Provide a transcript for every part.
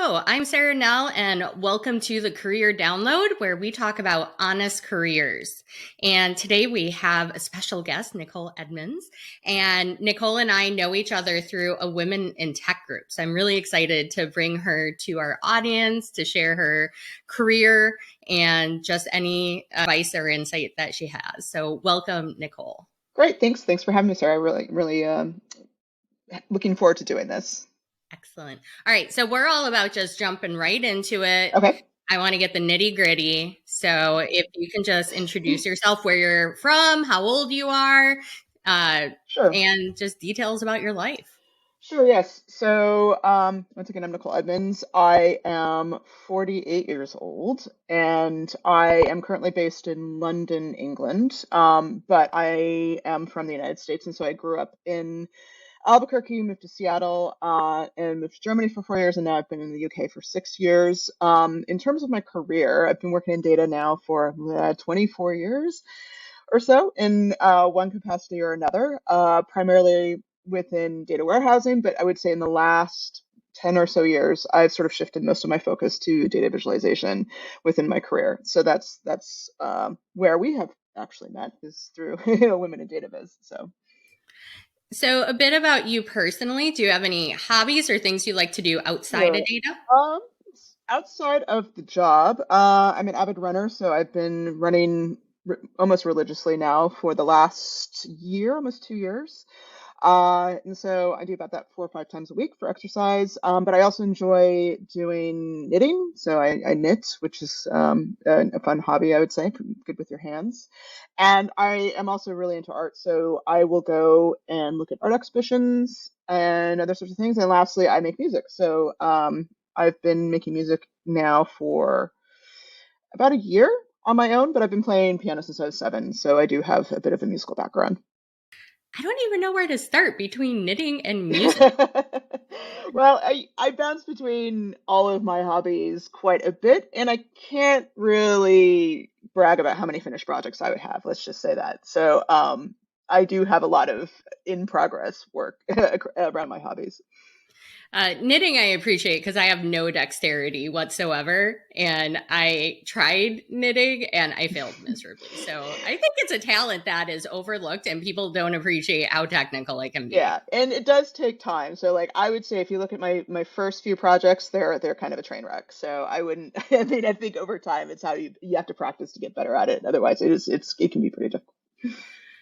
Hello, I'm Sarah Nell, and welcome to the Career Download, where we talk about honest careers. And today we have a special guest, Nicole Edmonds. And Nicole and I know each other through a Women in Tech group. So I'm really excited to bring her to our audience to share her career and just any advice or insight that she has. So welcome, Nicole. Great. Thanks for having me, Sarah. Really looking forward to doing this. Excellent. All right. So we're all about just jumping right into it. Okay. I want to get the nitty gritty. So if you can just introduce yourself, where you're from, how old you are, Sure. and just details about your life. Sure, yes. So, once again, I'm Nicole Edmonds. I am 48 years old, and I am currently based in London, England. But I am from the United States, and so I grew up in Albuquerque, moved to Seattle, and moved to Germany for 4 years, and now I've been in the UK for 6 years. In terms of my career, I've been working in data now for 24 years or so in one capacity or another, primarily within data warehousing, but I would say in the last 10 or so years, I've sort of shifted most of my focus to data visualization within my career. So that's where we have actually met, is through Women in Data Viz. So a bit about you personally. Do you have any hobbies or things you like to do outside of Sure. data? Um, Outside of the job, I'm an avid runner, so I've been running almost religiously now for the last year, almost 2 years. And so I do about that 4 or 5 times a week for exercise. But I also enjoy doing knitting. So I knit, which is a fun hobby, I would say, good with your hands. And I am also really into art. So I will go and look at art exhibitions and other sorts of things. And lastly, I make music. So I've been making music now for about a year on my own, but I've been playing piano since I was 7. So I do have a bit of a musical background. I don't even know where to start between knitting and music. Well, I bounce between all of my hobbies quite a bit, and I can't really brag about how many finished projects I would have. Let's just say that. So, I do have a lot of in progress work around my hobbies. Knitting, I appreciate because I have no dexterity whatsoever. And I tried knitting and I failed miserably. So I think it's a talent that is overlooked and people don't appreciate how technical it can be. Yeah, and it does take time. So, like, I would say if you look at my first few projects, they're kind of a train wreck. So I wouldn't. I think over time it's how you have to practice to get better at it. Otherwise, it can be pretty difficult.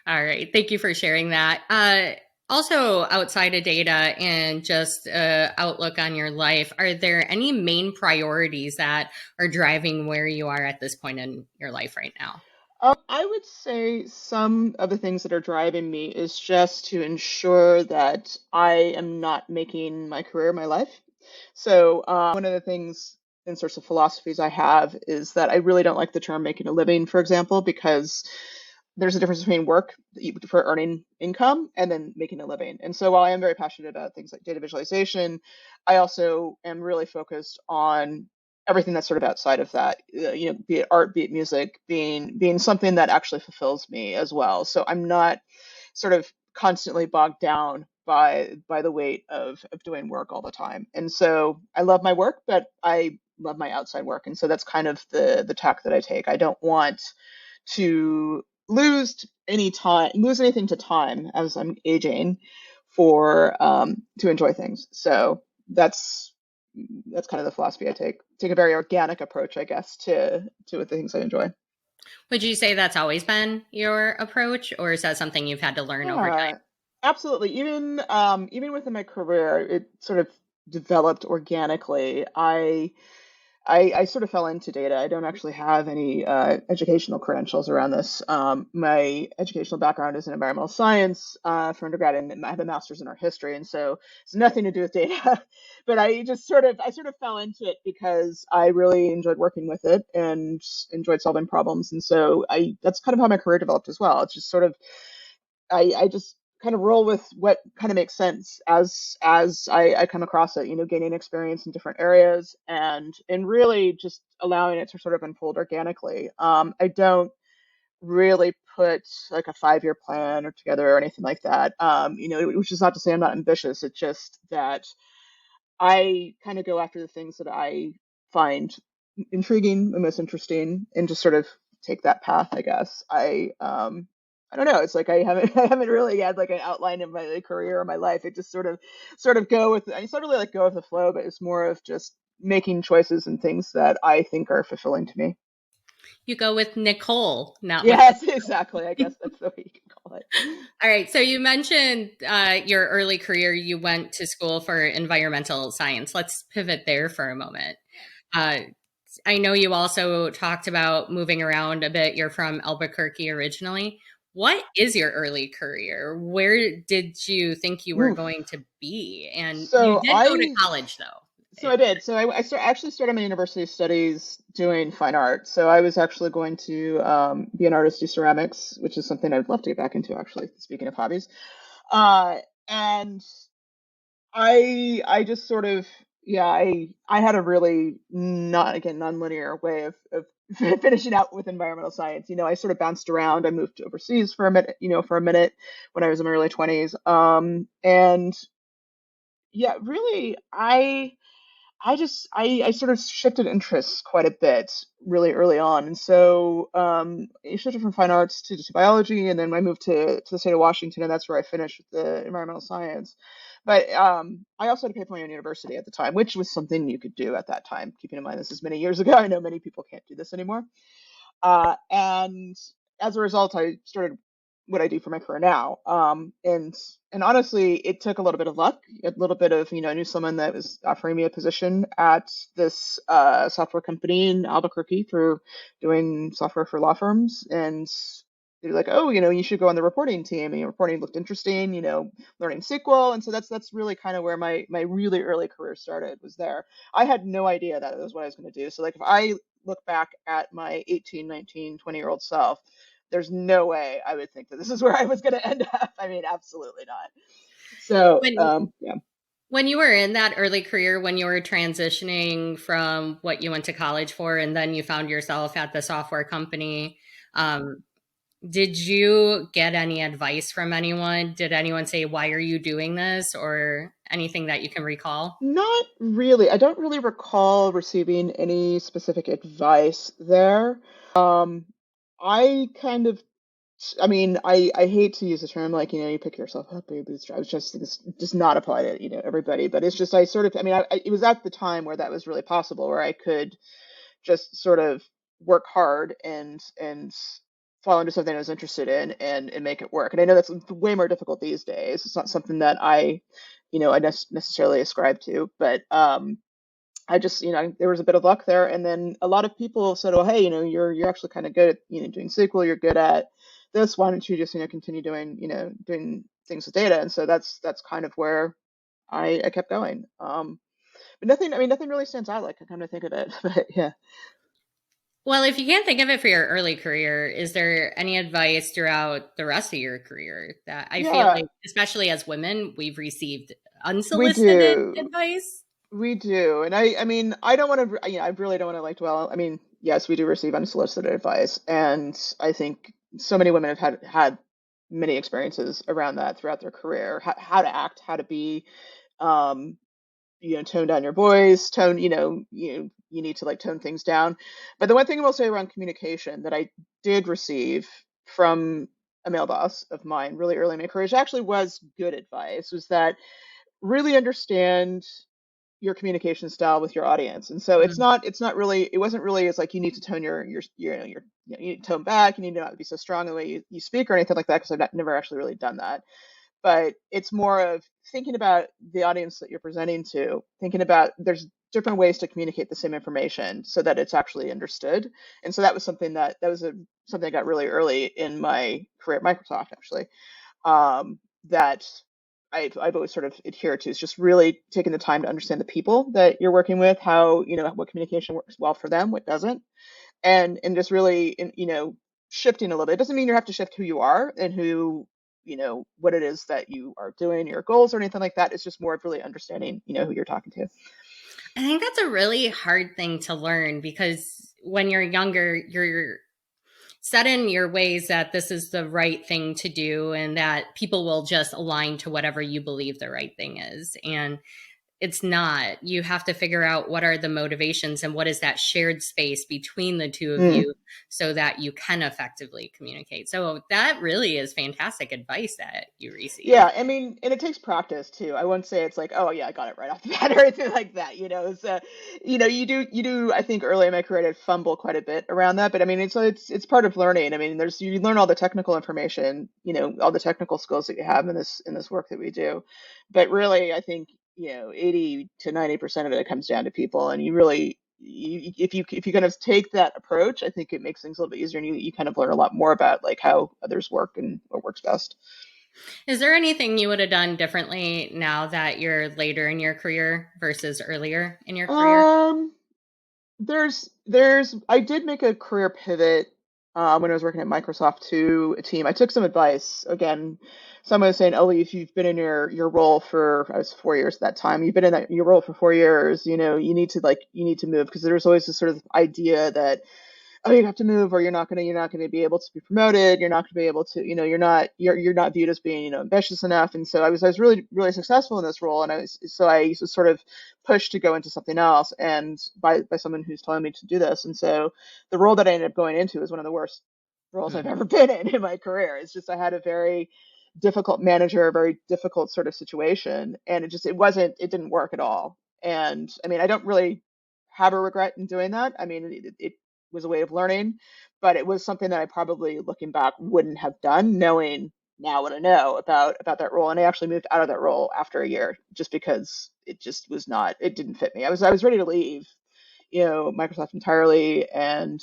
All right. Thank you for sharing that. Also, outside of data and just outlook on your life, are there any main priorities that are driving where you are at this point in your life right now? I would say some of the things that are driving me is just to ensure that I am not making my career my life. So, one of the things and sorts of philosophies I have is that I really don't like the term making a living, for example, because there's a difference between work for earning income and then making a living. And so while I am very passionate about things like data visualization, I also am really focused on everything that's sort of outside of that, be it art, be it music, being something that actually fulfills me as well. So I'm not sort of constantly bogged down by the weight of doing work all the time. And so I love my work, but I love my outside work. And so that's kind of the tack that I take. I don't want to lose anything to time as I'm aging for to enjoy things. So that's kind of the philosophy I take. Take a very organic approach, I guess, to the things I enjoy. Would you say that's always been your approach, or is that something you've had to learn over time? Yeah, absolutely. Even within my career, it sort of developed organically. I sort of fell into data. I don't actually have any educational credentials around this. My educational background is in environmental science for undergrad, and I have a master's in art history, and so it's nothing to do with data. But I sort of fell into it because I really enjoyed working with it and enjoyed solving problems, and so I that's kind of how my career developed as well. It's just sort of I just kind of roll with what kind of makes sense as I come across it, gaining experience in different areas and really just allowing it to sort of unfold organically. I don't really put like a 5 year plan or together or anything like that. Which is not to say I'm not ambitious. It's just that I kind of go after the things that I find intriguing and most interesting, and just sort of take that path, I guess. I don't know. It's like I haven't I haven't really had like an outline of my career or my life. It just sort of go with I sort of really like go with the flow, but it's more of just making choices and things that I think are fulfilling to me. You go with Nicole, not with Yes, exactly. I guess that's the way you can call it. All right. So you mentioned your early career, you went to school for environmental science. Let's pivot there for a moment. Uh, I know you also talked about moving around a bit. You're from Albuquerque originally. What is your early career? Where did you think you were Oof. going to be? And you So did go to I college, though. So I did. So actually started my university studies doing fine art. So I was actually going to be an artist, do ceramics, which is something I'd love to get back into, actually, speaking of hobbies. Uh, and I just sort of, yeah, I had a really not, again, nonlinear way of finishing out with environmental science. I sort of bounced around. I moved overseas for a minute, for a minute when I was in my early 20s. And yeah, really, I sort of shifted interests quite a bit really early on, and so I shifted from fine arts to biology, and then I moved to the state of Washington, and that's where I finished with the environmental science. But I also had to pay for my own university at the time, which was something you could do at that time. Keeping in mind this is many years ago, I know many people can't do this anymore. And as a result, I started what I do for my career now. And honestly, it took a little bit of luck, a little bit of, I knew someone that was offering me a position at this software company in Albuquerque for doing software for law firms. And they're like, oh, you should go on the reporting team. And reporting looked interesting, learning SQL. And so that's really kind of where my really early career started, was there. I had no idea that was what I was going to do. So like if I look back at my 18, 19, 20-year-old self, there's no way I would think that this is where I was going to end up. I mean, absolutely not. So, When yeah. when you were in that early career, when you were transitioning from what you went to college for, and then you found yourself at the software company, um, did you get any advice from anyone? Did anyone say, why are you doing this? Or anything that you can recall? Not really. I don't really recall receiving any specific advice there. Um, I kind of, I mean, I hate to use the term like, you pick yourself up by your bootstraps. Just this does not apply to, everybody. But it's just, I sort of, I mean, it was at the time where that was really possible, where I could just sort of work hard and fall into something I was interested in and make it work. And I know that's way more difficult these days. It's not something that I necessarily ascribe to, but I just, there was a bit of luck there. And then a lot of people said, "Oh, hey, you're actually kind of good at, doing SQL. You're good at this. Why don't you just, continue doing, doing things with data?" And so that's kind of where I kept going. But nothing, I mean, nothing really stands out like I kind of think of it. But yeah. Well, if you can't think of it for your early career, is there any advice throughout the rest of your career that I feel Yeah, like, especially as women, we've received we unsolicited do. advice? We do. And I mean, I don't want to, I really don't want to like dwell. I mean, yes, we do receive unsolicited advice. And I think so many women have had many experiences around that throughout their career, how to act, how to be, um, tone down your voice, you need to like tone things down. But the one thing I will say around communication that I did receive from a male boss of mine really early in my career, which actually was good advice, was that really understand your communication style with your audience. And so it's not really, it wasn't really, it's like you need to tone you need to tone back, you need to not be so strong in the way you speak or anything like that, because I've never actually really done that. But it's more of thinking about the audience that you're presenting to, thinking about there's different ways to communicate the same information so that it's actually understood. And so that was something I got really early in my career at Microsoft, actually, that I've always sort of adhered to, is just really taking the time to understand the people that you're working with, how, what communication works well for them, what doesn't, and just really, shifting a little bit. It doesn't mean you have to shift who you are and what it is that you are doing, your goals or anything like that. It's just more of really understanding, who you're talking to. I think that's a really hard thing to learn because when you're younger, you're set in your ways that this is the right thing to do and that people will just align to whatever you believe the right thing is. And it's not. You have to figure out what are the motivations and what is that shared space between the two of Mm. you so that you can effectively communicate. So that really is fantastic advice that you Yeah, received. I mean, and it takes practice too. I won't say it's like, oh yeah, I got it right off the bat or anything like that. So you do. I think early in my career, I'd fumble quite a bit around that, but I mean, it's part of learning. I mean, you learn all the technical information, all the technical skills that you have in this work that we do, but really, I think 80 to 90% of it comes down to people, and you really. If you kind of take that approach, I think it makes things a little bit easier, and you kind of learn a lot more about like how others work and what works best. Is there anything you would have done differently now that you're later in your career versus earlier in your career? Um, I did make a career pivot when I was working at Microsoft to a team. I took some advice. Again, someone was saying, "Oh, if you've been in your role for I was 4 years at that time. You've been in your role for 4 years. You need to move because there's always this sort of idea that oh, you have to move or you're not going to be able to be promoted. You're not going to be able to, you're not viewed as being, ambitious enough. And so I was really, really successful in this role. And I was sort of pushed to go into something else and by someone who's telling me to do this. And so the role that I ended up going into is one of the worst roles I've Hmm. ever been in my career. It's just, I had a very difficult manager, a very difficult sort of situation. And it didn't work at all. And I mean, I don't really have a regret in doing that. I mean, it was a way of learning, but it was something that I probably looking back wouldn't have done, knowing now what I know about that role. And I actually moved out of that role after a year just because it just was not, it didn't fit me. I was ready to leave, Microsoft entirely, and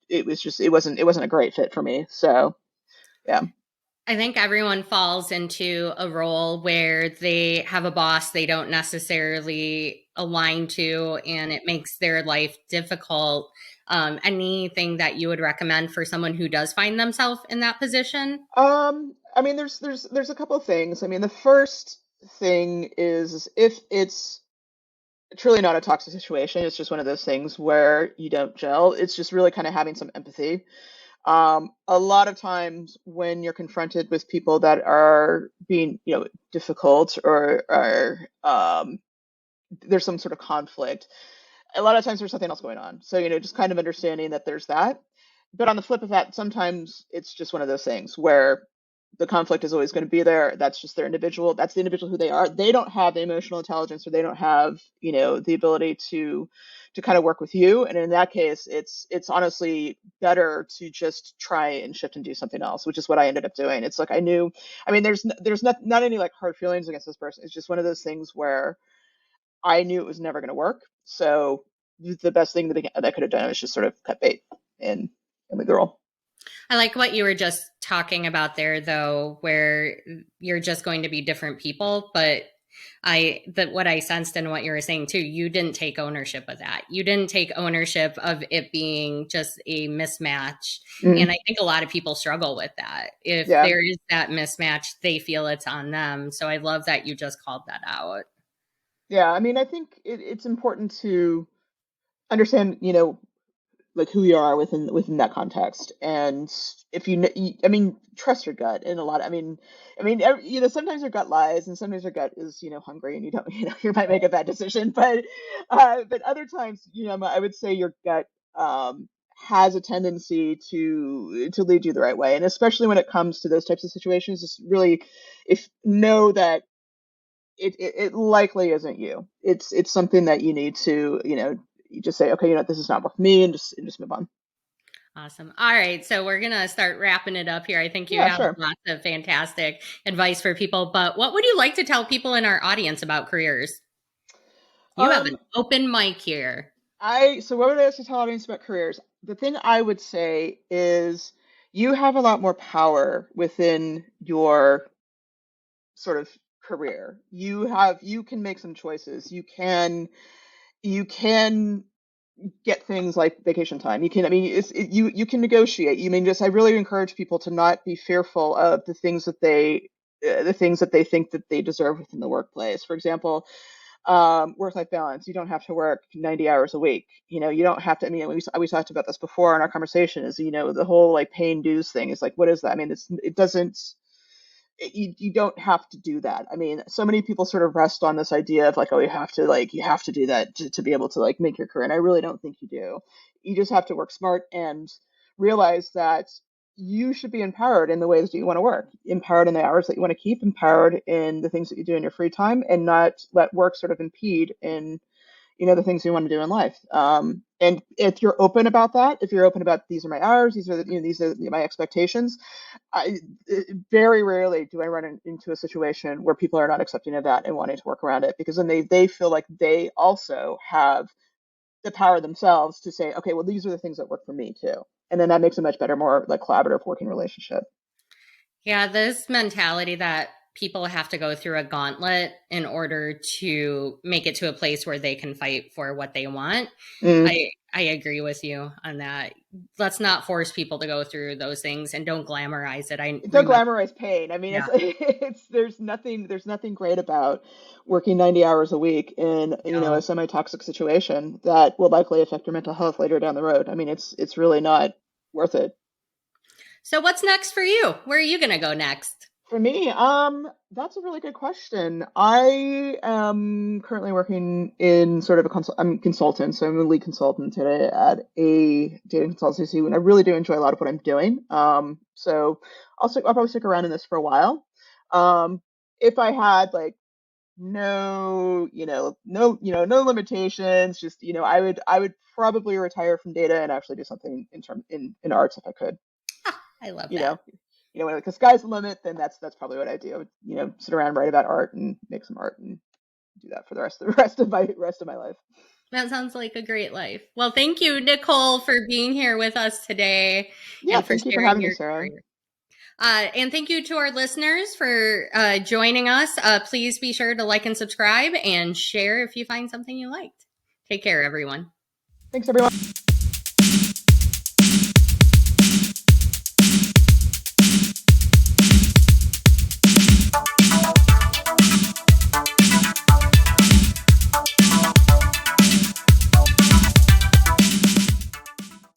it wasn't a great fit for me. So yeah. I think everyone falls into a role where they have a boss they don't necessarily align to, and it makes their life difficult. Anything that you would recommend for someone who does find themselves in that position? I mean, there's a couple of things. I mean, the first thing is if it's truly not a toxic situation, it's just one of those things where you don't gel. It's just really kind of having some empathy. A lot of times when you're confronted with people that are being, difficult or are there's some sort of conflict, a lot of times there's something else going on. So, just kind of understanding that there's that. But on the flip of that, sometimes it's just one of those things where the conflict is always going to be there. That's just their individual. That's the individual who they are. They don't have the emotional intelligence, or they don't have, the ability to kind of work with you. And in that case, it's honestly better to just try and shift and do something else, which is what I ended up doing. It's like I knew, I mean, there's not any like hard feelings against this person. It's just one of those things where I knew it was never going to work. So the best thing that I could have done was just sort of cut bait and leave the role. I like what you were just talking about there, though, where you're just going to be different people. But what I sensed in what you were saying too, you didn't take ownership of that. You didn't take ownership of it being just a mismatch. And Mm, I think a lot of people struggle with that. If yeah. there is that mismatch, they feel it's on them. So I love that you just called that out. Yeah. I mean, I think it's important to understand, like who you are within that context. And if I mean, trust your gut in a lot. Sometimes your gut lies, and sometimes your gut is, hungry, and you don't, you might make a bad decision. But other times, I would say your gut has a tendency to lead you the right way, and especially when it comes to those types of situations, just really, if know that it likely isn't you. It's something that you need to, you just say, okay, this is not for me, and just move on. Awesome. All right. So we're going to start wrapping it up here. I think you Yeah, have sure. lots of fantastic advice for people, but what would you like to tell people in our audience about careers? You have an Um, open mic here. so what would I say to tell audience about careers? The thing I would say is you have a lot more power within your sort of career. You can make some choices. You can get things like vacation time. I mean, you can negotiate. You mean just I really encourage people to not be fearful of the things that they think that they deserve within the workplace. For example, work-life balance. You don't have to work 90 hours a week. You don't have to. I mean, we talked about this before in our conversation. Is the whole like paying dues thing is like what is that? I mean, it doesn't. you don't have to do that. I mean, so many people sort of rest on this idea of like, oh, you have to do that to be able to like make your career. And I really don't think you do. You just have to work smart and realize that you should be empowered in the ways that you want to work, empowered in the hours that you want to keep, empowered in the things that you do in your free time, and not let work sort of impede in the things you want to do in life. And if you're open about that, if you're open about these are my hours, these are my expectations, I very rarely do I run into a situation where people are not accepting of that and wanting to work around it, because then they feel like they also have the power themselves to say, okay, well, these are the things that work for me too. And then that makes a much better, more like collaborative working relationship. Yeah, this mentality that people have to go through a gauntlet in order to make it to a place where they can fight for what they want. Mm. I agree with you on that. Let's not force people to go through those things, and don't glamorize it. I Don't remember, glamorize pain. I mean, yeah, it's there's nothing great about working 90 hours a week in no. a semi-toxic situation that will likely affect your mental health later down the road. I mean, it's really not worth it. So what's next for you? Where are you going to go next? For me, that's a really good question. I am currently working in sort of I'm a consultant, so I'm a lead consultant today at a dating consultancy, and I really do enjoy a lot of what I'm doing. So I'll probably stick around in this for a while. If I had like no limitations, just I would probably retire from data and actually do something in arts if I could. I love You that. know, when the sky's the limit, then that's probably what I do. I would, sit around, write about art, and make some art, and do that for the rest of my life. That sounds like a great life. Well, thank you, Nicole, for being here with us today Yeah, and for thank you for sharing having me, your Sarah. career. And thank you to our listeners for joining us. Please be sure to like and subscribe and share if you find something you liked. Take care, everyone. Thanks, everyone.